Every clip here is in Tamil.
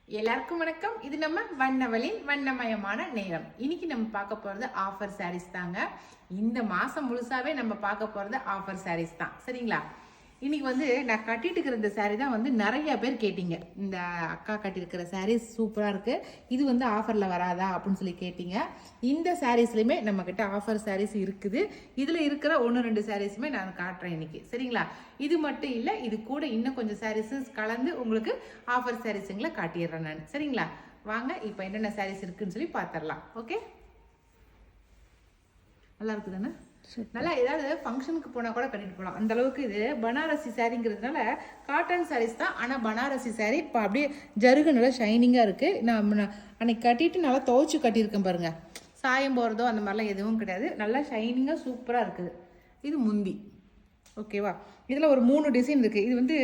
எல்லாருக்கும் வணக்கம். இது நம்ம வண்ணவளின் வண்ணமயமான நேரம். இன்னைக்கு நம்ம பார்க்க போறது ஆஃபர் சாரீஸ் தாங்க. இந்த மாசம் முழுசாவே நம்ம பார்க்க போறது ஆஃபர் சாரீஸ் தான். சரிங்களா? இன்னைக்கு நான் கட்டிட்டு இருக்கிற இந்த சாரீ தான் நிறைய பேர் கேட்டீங்க. இந்த அக்கா கட்டியிருக்கிற சாரீஸ் சூப்பராக இருக்கு, இது ஆஃபரில் வராதா அப்படின்னு சொல்லி கேட்டீங்க. இந்த சாரீஸ்லையுமே நம்ம கிட்ட ஆஃபர் சாரீஸ் இருக்குது. இதில் இருக்கிற 1-2 சாரீஸுமே நான் காட்டுறேன் இன்னைக்கு. சரிங்களா? இது மட்டும் இல்லை, இது கூட இன்னும் கொஞ்சம் சாரீஸஸ் கலந்து உங்களுக்கு ஆஃபர் சாரீஸுங்களை காட்டிடுறேன் நான். சரிங்களா? வாங்க இப்போ என்னென்ன சாரீஸ் இருக்குன்னு சொல்லி பார்த்துடலாம். ஓகே, நல்லா இருக்குதானே? நல்லா ஏதாவது ஃபங்க்ஷனுக்கு போனால் கூட கட்டிட்டு போகலாம், அந்த அளவுக்கு. இது பனாரசி சாரீங்கிறதுனால காட்டன் சாரீஸ் தான், ஆனால் பனாரசி சாரீ இப்போ அப்படியே ஜருகு நல்லா ஷைனிங்காக இருக்குது. நான் அன்னைக்கு கட்டிட்டு நல்லா துவைச்சு கட்டியிருக்கேன் பாருங்கள். சாயம் போகிறதோ அந்த மாதிரிலாம் எதுவும் கிடையாது. நல்லா ஷைனிங்காக சூப்பராக இருக்குது. இது முந்தி. ஓகேவா? இதில் ஒரு 3 டிசைன் இருக்குது. இது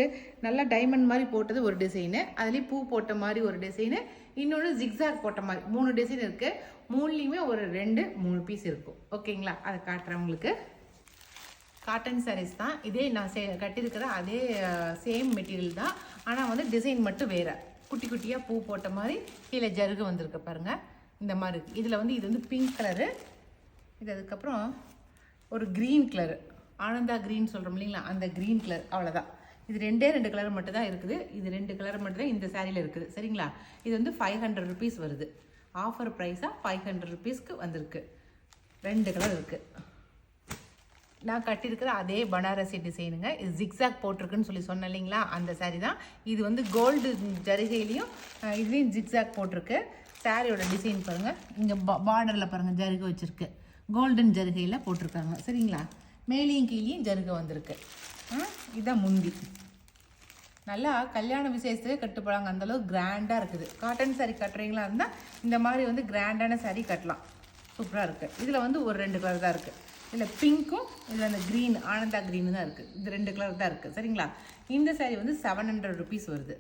நல்லா டைமண்ட் மாதிரி போட்டது ஒரு டிசைனு, அதுலேயும் பூ போட்ட மாதிரி ஒரு டிசைனு, இன்னொன்று ஜிக்ஸாக் போட்ட மாதிரி 3 டிசைன் இருக்குது. 3லேயுமே ஒரு 2-3 பீஸ் இருக்கும். ஓகேங்களா? அதை காட்டுறேன் உங்களுக்கு. காட்டன் சாரீஸ் தான். இதே நான் கட்டியிருக்கிற அதே சேம் மெட்டீரியல் தான், ஆனால் டிசைன் மட்டும் வேறு. குட்டி குட்டியாக பூ போட்ட மாதிரி கீழே ஜருகு வந்திருக்கு பாருங்கள். இந்த மாதிரி இருக்குது. இதில் இது பிங்க் கலரு, இது அதுக்கப்புறம் ஒரு க்ரீன் கலரு, ஆனந்தா க்ரீன் சொல்கிறோம் இல்லைங்களா, அந்த க்ரீன் கலர். அவ்வளோதான். இது 2 கலர் மட்டும் தான் இருக்குது. இது 2 கலர் மட்டும் தான் இந்த சாரியில் இருக்குது. சரிங்களா? இது 500 ருபீஸ் வருது. ஆஃபர் ப்ரைஸாக 500 ருபீஸ்க்கு வந்திருக்கு. 2 கலர் இருக்குது. நான் கட்டியிருக்கிற அதே பனாரசி டிசைனுங்க. இது ஜிக்ஸாக் போட்டிருக்குன்னு சொல்லி சொன்னேன் இல்லைங்களா, அந்த சாரீ தான். இது கோல்டு ஜரிகையிலையும் இதுலேயும் ஜிக்ஸாக் போட்டிருக்கு. சாரியோட டிசைன் பாருங்கள். இங்கே பார்டரில் பாருங்கள் ஜருகை வச்சுருக்கு, கோல்டன் ஜருகையில் போட்டிருக்காங்க. சரிங்களா? மேலேயும் கீழேயும் ஜருகை வந்திருக்கு. இதுதான் முந்தி. நல்லா கல்யாண விசேஷத்துக்கு கட்டுப்படாங்க, அந்தளவுக்கு கிராண்டாக இருக்குது. காட்டன் சாரீ கட்டுறீங்களா இருந்தால் இந்த மாதிரி கிராண்டான சாரீ கட்டலாம். சூப்பராக இருக்குது. இதில் ஒரு 2 கலர் தான் இருக்குது. இதில் பிங்க்கும் இதில் அந்த க்ரீன், ஆனந்தா க்ரீனு தான் இருக்குது. இது 2 கலர் தான் இருக்குது. சரிங்களா? இந்த சாரீ 700 ருபீஸ் வருது.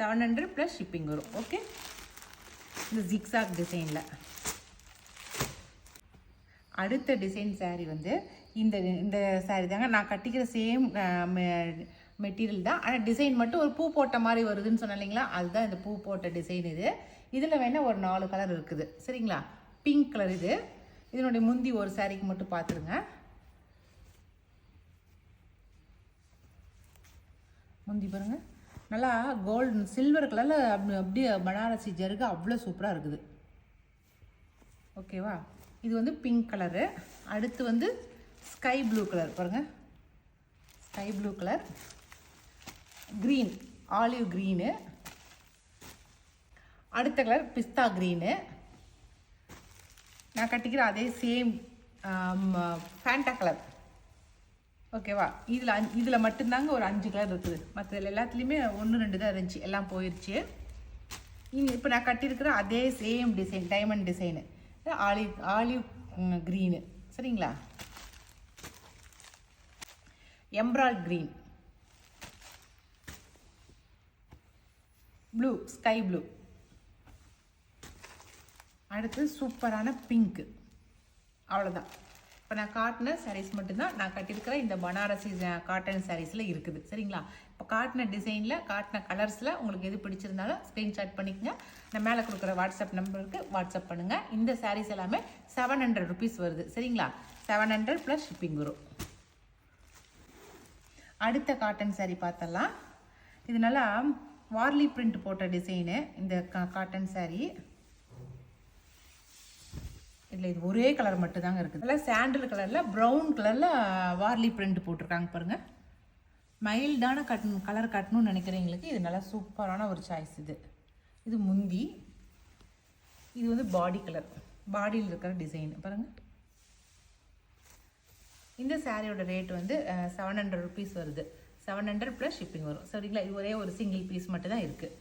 700 ப்ளஸ் ஷிப்பிங் வரும். ஓகே, இந்த ஜிக்ஸாக் டிசைனில். அடுத்த டிசைன் சாரீ இந்த இந்த சாரீ தாங்க. நான் கட்டிக்கிற சேம் மெட்டீரியல் தான், ஆனால் டிசைன் மட்டும் ஒரு பூ போட்ட மாதிரி வருதுன்னு சொன்னேன் இல்லைங்களா, அதுதான் இந்த பூ போட்ட டிசைன். இதில் வேணால் ஒரு 4 கலர் இருக்குது. சரிங்களா? பிங்க் கலர் இது. இதனுடைய முந்தி ஒரு சாரீக்கு மட்டும் பார்த்துருங்க. முந்தி பாருங்கள், நல்லா கோல்டு சில்வர் கலரில் அப்படியே பனாரசி ஜருகு அவ்வளோ சூப்பராக இருக்குது. ஓகேவா? இது பிங்க் கலரு. அடுத்து ஸ்கை ப்ளூ கலர் பாருங்கள். Sky blue colour, green, olive green. அடுத்த கலர் பிஸ்தா க்ரீனு. நான் கட்டிக்கிற அதே சேம் ஃபேண்டா கலர். ஓகேவா? இதில் மட்டும்தாங்க ஒரு 5 கலர் இருக்குது. மற்ற எல்லாத்துலேயுமே 1-2 தான் இருந்துச்சு, எல்லாம் போயிடுச்சு. இப்போ நான் கட்டியிருக்கிற அதே same design, diamond design, olive green. சரிங்களா? எம்ப்ராய்ட் க்ரீன், ப்ளூ, ஸ்கை ப்ளூ. அடுத்து சூப்பரான பிங்க்கு. அவ்வளோதான். இப்போ நான் காட்டின சாரீஸ் மட்டும்தான் நான் கட்டியிருக்கிற இந்த பனாரசி காட்டன் சாரீஸில் இருக்குது. சரிங்களா? இப்போ காட்டின டிசைனில், காட்டின கலர்ஸில் உங்களுக்கு எது பிடிச்சிருந்தாலும் ஸ்க்ரீன்ஷாட் பண்ணிக்கங்க. நான் மேலே கொடுக்குற வாட்ஸ்அப் நம்பருக்கு வாட்ஸ்அப் பண்ணுங்கள். இந்த சாரீஸ் எல்லாமே 700 ருபீஸ் வருது. சரிங்களா? 700 ப்ளஸ் ஷிப்பிங் வரும். அடுத்த காட்டன் சாரீ பார்த்தலாம். இது நல்லா வார்லி பிரிண்ட் போட்ட டிசைனு இந்த காட்டன் சாரீ. இதில் இது ஒரே கலர் மட்டும் தாங்க இருக்குது. நல்லா சாண்டில் கலரில் ப்ரௌன் கலரில் வார்லி பிரிண்ட் போட்டிருக்காங்க பாருங்கள். மைல்டான கலர் கட்டணும்னு நினைக்கிறவங்களுக்கு இது நல்லா சூப்பரான ஒரு சாய்ஸ். இது முந்தி. இது பாடி கலர், பாடியில் இருக்கிற டிசைன் பாருங்கள். இந்த சாரியோட ரேட் 700 ருபீஸ் வருது. 700 ப்ளஸ் ஷிப்பிங் வரும். சரிங்களா? இது ஒரே ஒரு சிங்கிள் பீஸ் மட்டும் தான் இருக்குது.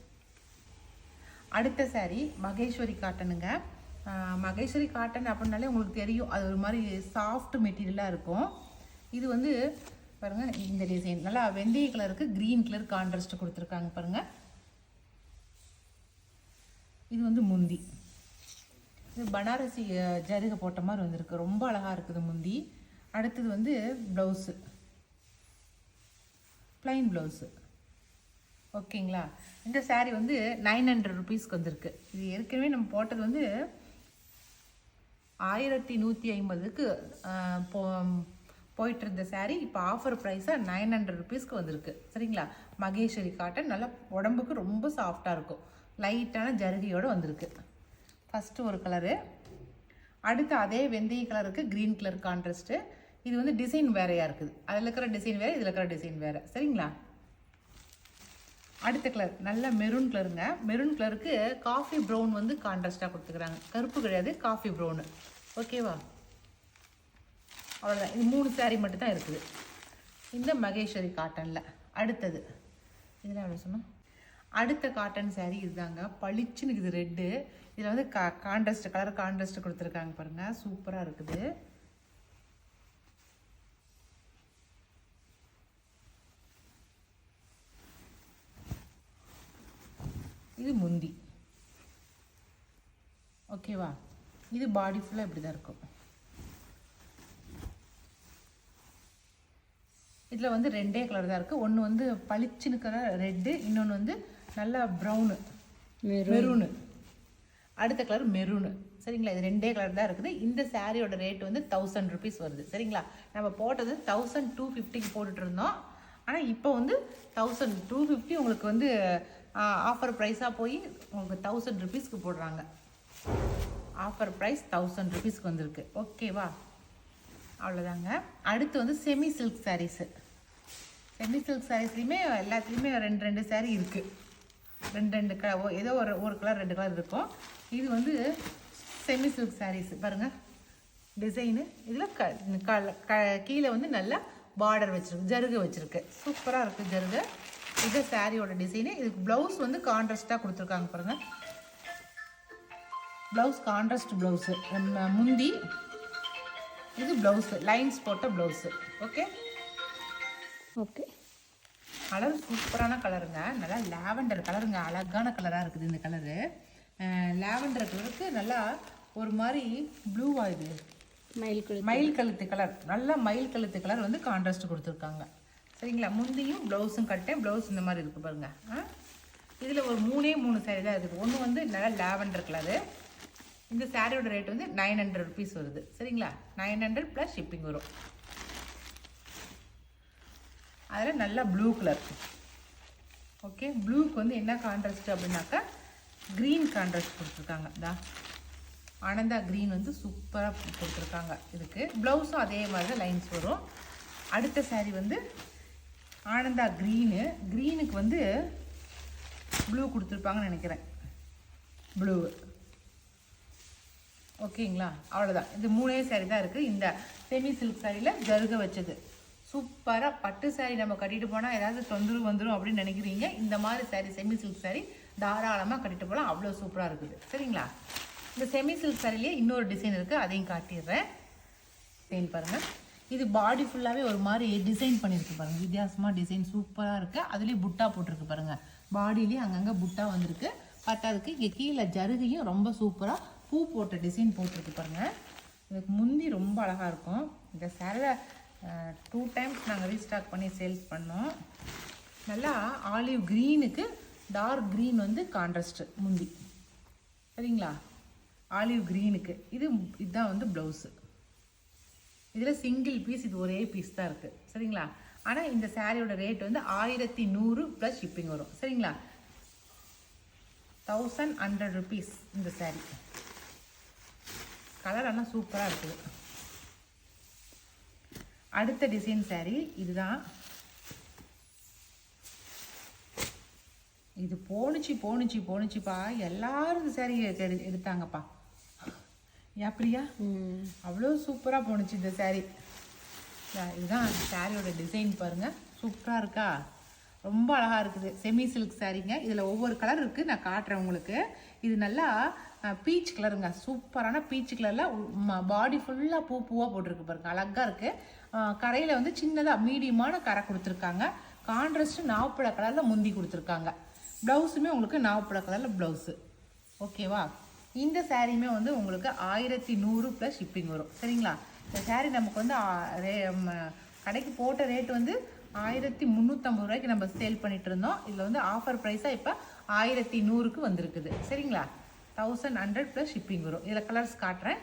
அடுத்த சாரீ மகேஸ்வரி காட்டனுங்க. மகேஸ்வரி காட்டன் அப்படின்னாலே உங்களுக்கு தெரியும், அது ஒரு மாதிரி சாஃப்ட் மெட்டீரியலாக இருக்கும். இது பாருங்கள், இந்த டிசைன் நல்லா வெந்தய கலருக்கு க்ரீன் கலர் கான்ட்ராஸ்ட் கொடுத்துருக்காங்க பாருங்கள். இது முந்தி. இது பனாரசி ஜருகை போட்ட மாதிரி வந்திருக்கு, ரொம்ப அழகாக இருக்குது முந்தி. அடுத்தது ப்ளவுஸு, ப்ளைன் ப்ளவுஸு. ஓகேங்களா. இந்த saree வந்து 900 ருபீஸ்க்கு வந்திருக்கு. இது ஏற்கனவே நம்ம போட்டது வந்து 1150க்கு போயிட்டு இருந்த saree இப்போ ஆஃபர் ப்ரைஸாக 900 ருபீஸ்க்கு வந்திருக்கு. சரிங்களா. மகேஸ்வரி காட்டன் நல்லா உடம்புக்கு ரொம்ப சாஃப்டாக இருக்கும். லைட்டான ஜருகையோடு வந்திருக்கு. ஃபஸ்ட்டு ஒரு கலரு. அடுத்து அதே வெந்தய கலருக்கு க்ரீன் கலர் கான்ட்ராஸ்ட்டு. இது வந்து டிசைன் வேறையாக இருக்குது. அதில் இருக்கிற டிசைன் வேறு, இதில் இருக்கிற டிசைன் வேறு. சரிங்களா. அடுத்த கலர் நல்ல மெரூன் கலருங்க. மெரூன் கலருக்கு காஃபி ப்ரௌன் வந்து கான்ட்ராஸ்டாக கொடுத்துக்கிறாங்க. கருப்பு கிடையாது, காஃபி ப்ரௌனு. ஓகேவா. அவ்வளோதான். இது 3 saree மட்டும் தான் இருக்குது இந்த மகேஸ்வரி காட்டனில். அடுத்தது இதெல்லாம் எவ்வளோ சொன்னோம். அடுத்த காட்டன் saree இதுதாங்க. பளிச்சுன்னு இது ரெட்டு. இதில் வந்து கான்ட்ராஸ்ட் கலர் கான்ட்ராஸ்ட் கொடுத்துருக்காங்க பாருங்கள். சூப்பராக இருக்குது. இது முந்தி. ஓகேவா. இது பாடி ஃபுல்லாக இப்படி தான் இருக்கும். இதில் வந்து 2 கலர் தான் இருக்குது. ஒன்று வந்து பளிச்சுன்னு கலர் ரெட்டு, இன்னொன்று வந்து நல்லா ப்ரௌனு மெரூனு. அடுத்த கலர் மெரூனு. சரிங்களா. இது 2 கலர் தான் இருக்குது. இந்த சாரியோட ரேட் வந்து 1000 ருபீஸ் வருது. சரிங்களா. நம்ம போட்டது 1250க்கு போட்டுட்டு இருந்தோம். ஆனால் இப்போ வந்து 1250 உங்களுக்கு வந்து ஆஃபர் ப்ரைஸாக போய் உங்களுக்கு 1000 ருபீஸ்க்கு போடுறாங்க. ஆஃபர் ப்ரைஸ் 1000 ருபீஸ்க்கு வந்திருக்கு. ஓகேவா. அவ்வளோதாங்க. அடுத்து வந்து semi silk sarees. Semi silk சாரீஸ்லையுமே எல்லாத்துலேயுமே 2 saree இருக்குது. 2 கலர், ஏதோ ஒரு கலர் 2 கலர் இருக்கும். இது வந்து செமி சில்க் சாரீஸ் பாருங்கள். டிசைனு இதில் கீழே வந்து நல்லா பார்டர் வச்சுருக்கு, ஜருகை வச்சுருக்கு. சூப்பராக இருக்குது ஜருகை. இது சாரியோட டிசைனு. இதுக்கு ப்ளவுஸ் வந்து கான்ட்ராஸ்டாக கொடுத்துருக்காங்க பாருங்கள். Blouse contrast blouse. முந்தி இது ப்ளவுஸு, லைன்ஸ் போட்ட ப்ளவுஸு. Okay okay. கலர் சூப்பரான கலருங்க. நல்லா லாவெண்டர் கலருங்க. அழகான கலராக இருக்குது இந்த கலரு. லாவெண்டர் கலருக்கு நல்லா ஒரு மாதிரி ப்ளூவா, இது மயில் கழுத்து கலர். நல்லா மயில் கழுத்து கலர் வந்து கான்ட்ராஸ்ட் கொடுத்துருக்காங்க. சரிங்களா. முந்தியும் ப்ளவுஸும் கட்டேன். ப்ளவுஸ் இந்த மாதிரி இருக்குது பாருங்கள். இதில் ஒரு 3 saree தான் இருக்குது. ஒன்று வந்து நல்லா லாவெண்டர் கலரு. இந்த சாரியோட ரேட் வந்து 900 ருபீஸ் வருது. சரிங்களா. 900 ப்ளஸ் ஷிப்பிங் வரும். அதில் நல்லா ப்ளூ கலர். ஓகே. ப்ளூக்கு வந்து என்ன கான்ட்ராஸ்ட் அப்படின்னாக்கா க்ரீன் கான்ட்ராஸ்ட் கொடுத்துருக்காங்க. ஆனந்தா க்ரீன் வந்து சூப்பராக கொடுத்துருக்காங்க. இதுக்கு ப்ளவுஸும் அதே மாதிரி தான் லைன்ஸ் வரும். அடுத்த saree வந்து ஆனந்தா க்ரீனு. க்ரீனுக்கு வந்து ப்ளூ கொடுத்துருப்பாங்கன்னு நினைக்கிறேன். ப்ளூ. ஓகேங்களா. அவ்வளோதான். இது 3 saree தான் இருக்குது. இந்த செமி சில்க் சாரியில் ஜருகை வச்சது சூப்பராக. பட்டு saree நம்ம கட்டிட்டு போனால் ஏதாவது தொந்தரவு வந்துடும் அப்படின்னு நினைக்கிறீங்க. இந்த மாதிரி saree செமி சில்க் saree தாராளமாக கட்டிட்டு போகலாம். அவ்வளோ சூப்பராக இருக்குது. சரிங்களா. இந்த செமி சில்க் சாரிலேயே இன்னொரு டிசைன் இருக்குது, அதையும் காட்டிடுறேன். டிசைன் பாருங்கள். இது பாடி ஃபுல்லாகவே ஒரு மாதிரி டிசைன் பண்ணியிருக்கு பாருங்கள். வித்தியாசமாக டிசைன் சூப்பராக இருக்குது. அதுலேயும் புட்டா போட்டிருக்கு பாருங்கள். பாடியிலேயே அங்கங்கே புட்டா வந்திருக்கு. பத்தாதுக்கு இங்கே கீழே ஜருகையும் ரொம்ப சூப்பராக பூ போட்ட டிசைன் போட்டிருக்கு பாருங்கள். இதுக்கு முந்தி ரொம்ப அழகாக இருக்கும். இந்த சேரில் 2 டைம்ஸ் நாங்கள் ரீஸ்டாக் பண்ணி சேல்ஸ் பண்ணோம். நல்லா ஆலிவ் க்ரீனுக்கு டார்க் க்ரீன் வந்து கான்ட்ராஸ்ட்டு முந்தி. சரிங்களா. ஆலிவ் க்ரீனுக்கு இதுதான் வந்து ப்ளவுஸு. இதில் சிங்கிள் பீஸ், இது ஒரே பீஸ் தான் இருக்குது. சரிங்களா. ஆனால் இந்த சாரியோட ரேட் வந்து 1100 ப்ளஸ் ஷிப்பிங் வரும். சரிங்களா. 1100 ருபீஸ் இந்த சாரீ. கலர் ஆனால் சூப்பராக இருக்குது. அடுத்த டிசைன் சாரீ இதுதான். இது போணுச்சுப்பா. எல்லாரும் இந்த சாரீ எடுத்தாங்கப்பா. அப்படியா. அவ்வளோ சூப்பராக போணுச்சு இந்த சாரீ. இதுதான் சாரியோட டிசைன் பாருங்கள். சூப்பராக இருக்கா. ரொம்ப அழகாக இருக்குது. செமி சில்க் சாரீங்க. இதில் ஒவ்வொரு கலர் இருக்குது, நான் காட்டுறேன் உங்களுக்கு. இது நல்லா பீச் கலருங்க. சூப்பரான பீச் கலரில் பாடி ஃபுல்லாக பூவாக போட்டிருக்கு பாருங்க. அழகாக இருக்குது. கரையில் வந்து சின்னதாக மீடியமான கரை கொடுத்துருக்காங்க. கான்ட்ராஸ்ட்டு நாவப்பழ கலரில் முந்தி கொடுத்துருக்காங்க. ப்ளவுஸுமே உங்களுக்கு நாவப்பழ கலரில் ப்ளவுஸு. ஓகேவா. இந்த சாரியுமே வந்து உங்களுக்கு 1100 ப்ளஸ் ஷிப்பிங் வரும். சரிங்களா. இந்த சாரீ நமக்கு வந்து கடைக்கு போட்ட ரேட் வந்து 1350 ரூபாய்க்கு நம்ம சேல் பண்ணிட்டு இருந்தோம். இதில் வந்து ஆஃபர் ப்ரைஸாக இப்போ 1100க்கு வந்திருக்குது. சரிங்களா? 1100 ப்ளஸ் ஷிப்பிங் வரும். இதில் கலர்ஸ் காட்டுறேன்.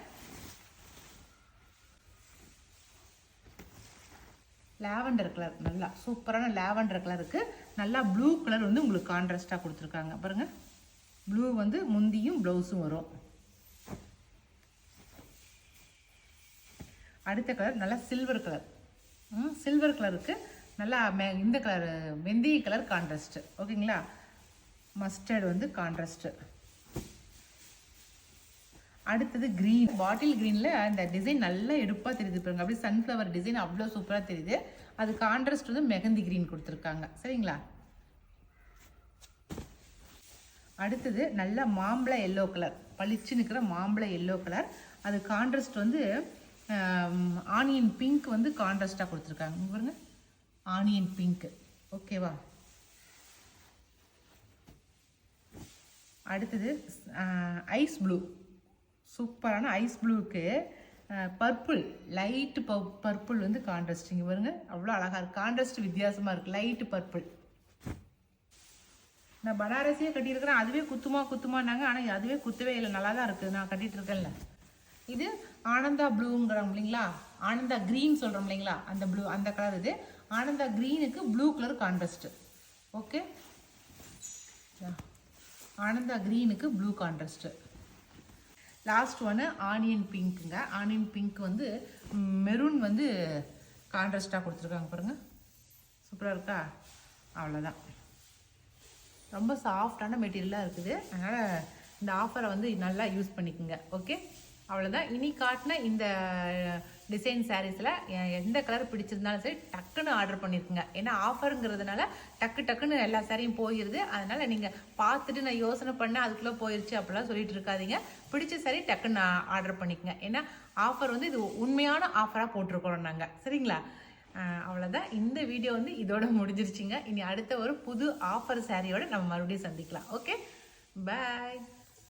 லாவெண்டர் கலர், நல்லா சூப்பரான லாவெண்டர் கலருக்கு நல்லா ப்ளூ கலர் வந்து உங்களுக்கு கான்ட்ராஸ்டாக கொடுத்துருக்காங்க பாருங்கள். ப்ளூ வந்து முந்தியும் ப்ளவுஸும் வரும். அடுத்த கலர் நல்லா சில்வர் கலர். சில்வர் கலருக்கு நல்லா இந்த கலர் வெந்தய கலர் கான்ட்ராஸ்ட்டு. ஓகேங்களா? மஸ்டர்டு வந்து கான்ட்ராஸ்ட்டு. அடுத்தது க்ரீன், பாட்டில் க்ரீனில் அந்த டிசைன் நல்லா எடுப்பாக தெரியுது பாருங்க. அப்படியே சன்ஃப்ளவர் டிசைன் அவ்வளோ சூப்பராக தெரியுது. அது கான்ட்ராஸ்ட் வந்து மெஹந்தி க்ரீன் கொடுத்துருக்காங்க. சரிங்களா? அடுத்தது நல்ல மாம்பழ எல்லோ கலர், பளிச்சு நிற்கிற மாம்பழ எல்லோ கலர். அது கான்ட்ராஸ்ட் வந்து ஆனியன் பிங்க் வந்து கான்ட்ராஸ்டாக கொடுத்துருக்காங்க பாருங்க. Onion pink. ஓகேவா? அடுத்தது ஐஸ் ப்ளூ, சூப்பரான ஐஸ் ப்ளூவுக்கு பர்பிள், லைட்டு பர்பிள் வந்து கான்ட்ராஸ்டிங்க பாருங்க. அவ்வளோ அழகாக இருக்குது. கான்ட்ராஸ்ட் வித்தியாசமாக இருக்குது. Light purple. நான் பனாரசியே கட்டியிருக்கிறேன். அதுவே குத்துமானாங்க. ஆனால் அதுவே குத்தவே இல்லை. நல்லா தான் இருக்குது. நான் கட்டிகிட்டு இருக்கேன்ல. இது ஆனந்தா ப்ளூங்கிறோம் இல்லைங்களா? ஆனந்தா க்ரீன் சொல்கிறோம் இல்லைங்களா? அந்த ப்ளூ, அந்த கலர் இது. ஆனந்தா க்ரீனுக்கு blue colour contrast. Okay, Ananda க்ரீனுக்கு ப்ளூ கான்ட்ராஸ்ட்டு. லாஸ்ட் ஒன்று ஆனியன் பிங்க்குங்க. ஆனியன் பிங்க் வந்து மெரூன் வந்து கான்ட்ராஸ்டாக கொடுத்துருக்காங்க பாருங்கள். சூப்பராக இருக்கா? அவ்வளோதான். ரொம்ப சாஃப்டான மெட்டீரியலாக இருக்குது. அதனால் இந்த ஆஃபரை வந்து நல்லா யூஸ் பண்ணிக்கோங்க. ஓகே, அவ்வளோதான். இனி காட்டின இந்த டிசைன் சாரீஸில் எந்த கலர் பிடிச்சிருந்தாலும் சரி டக்குன்னு ஆர்டர் பண்ணியிருக்குங்க. ஏன்னா ஆஃபருங்கிறதுனால டக்குன்னு எல்லா சாரியும் போயிடுது. அதனால் நீங்கள் பார்த்துட்டு நான் யோசனை பண்ணேன் அதுக்குள்ளே போயிடுச்சு அப்படிலாம் சொல்லிட்டு இருக்காதீங்க. பிடிச்ச சாரி டக்குன்னு ஆர்டர் பண்ணிக்கோங்க. ஏன்னா ஆஃபர் வந்து இது உண்மையான ஆஃபராக போட்டிருக்கோம் நாங்கள். சரிங்களா? அவ்வளோதான். இந்த வீடியோ வந்து இதோட முடிஞ்சிருச்சுங்க. இனி அடுத்த ஒரு புது ஆஃபர் சாரியோட நம்ம மறுபடியும் சந்திக்கலாம். ஓகே, பாய்.